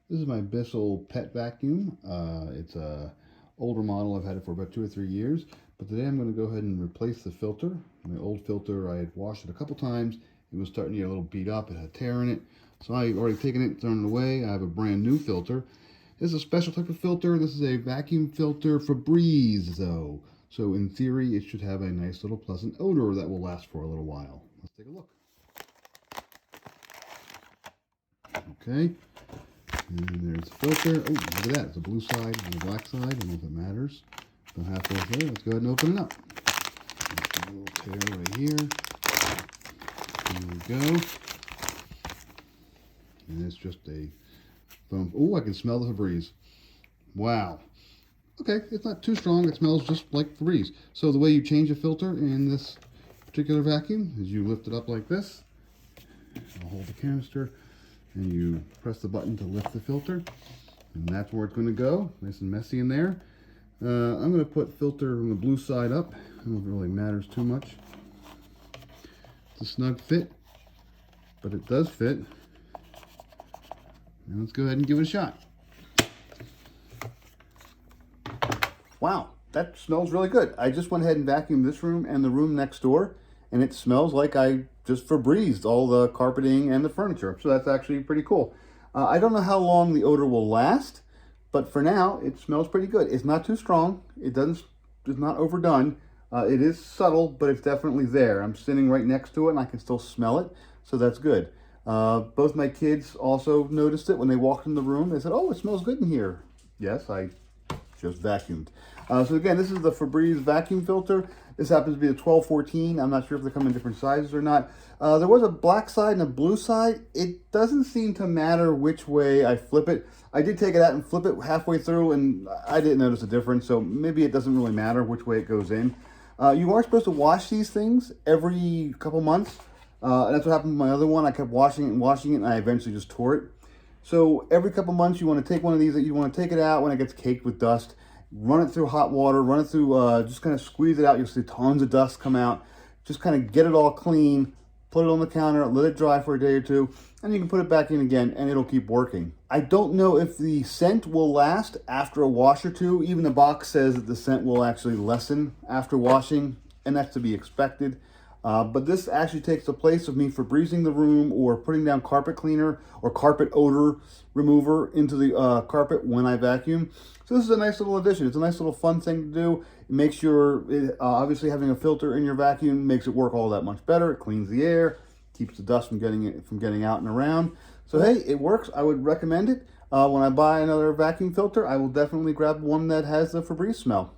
This is my BISSELL pet vacuum. It's a older model. I've had it for about 2 or 3 years. But today I'm going to go ahead and replace the filter. My old filter, I had washed it a couple times. It was starting to get a little beat up. It had a tear in it. So I've already taken it, thrown it away. I have a brand new filter. This is a special type of filter. This is a vacuum filter Febreze, though. So in theory, it should have a nice little pleasant odor that will last for a little while. Let's take a look. Okay. And there's the filter. Oh, look at that. It's a blue side and a black side. I don't know if it matters. About halfway through. Let's go ahead and open it up. There's a little tear right here. There we go. And it's just a foam. Oh, I can smell the Febreze. Wow. Okay, it's not too strong. It smells just like Febreze. So the way you change a filter in this particular vacuum is you lift it up like this. I'll hold the canister. And you press the button to lift the filter, and that's where it's going to go. Nice and messy in there. I'm going to put filter on the blue side up. It don't really matters too much. It's a snug fit, but it does fit. And let's go ahead and give it a shot. Wow, that smells really good. I just went ahead and vacuumed this room and the room next door, and it smells like I just Febrezed all the carpeting and the furniture. So that's actually pretty cool. I don't know how long the odor will last, but for now, it smells pretty good. It's not too strong. It's not overdone. It is subtle, but it's definitely there. I'm sitting right next to it, and I can still smell it, so that's good. Both my kids also noticed it when they walked in the room. They said, "Oh, it smells good in here." Yes, I just vacuumed. So again, this is the Febreze vacuum filter. This happens to be a 1214. I'm not sure if they come in different sizes or not. There was a black side and a blue side. It doesn't seem to matter which way I flip it. I did take it out and flip it halfway through, and I didn't notice a difference, so maybe it doesn't really matter which way it goes in. You are supposed to wash these things every couple months. And that's what happened with my other one. I kept washing it, and I eventually just tore it. So every couple months, you want to take one of these, you want to take it out when it gets caked with dust, run it through hot water, run it through, just kind of squeeze it out. You'll see tons of dust come out. Just kind of get it all clean, put it on the counter, let it dry for a day or two, and you can put it back in again, and it'll keep working. I don't know if the scent will last after a wash or two. Even the box says that the scent will actually lessen after washing, and that's to be expected. But this actually takes the place of me Febrezing the room or putting down carpet cleaner or carpet odor remover into the carpet when I vacuum. So this is a nice little addition. It's a nice little fun thing to do. It makes obviously having a filter in your vacuum makes it work all that much better. It cleans the air, keeps the dust from getting out and around. So hey, it works. I would recommend it. When I buy another vacuum filter, I will definitely grab one that has the Febreze smell.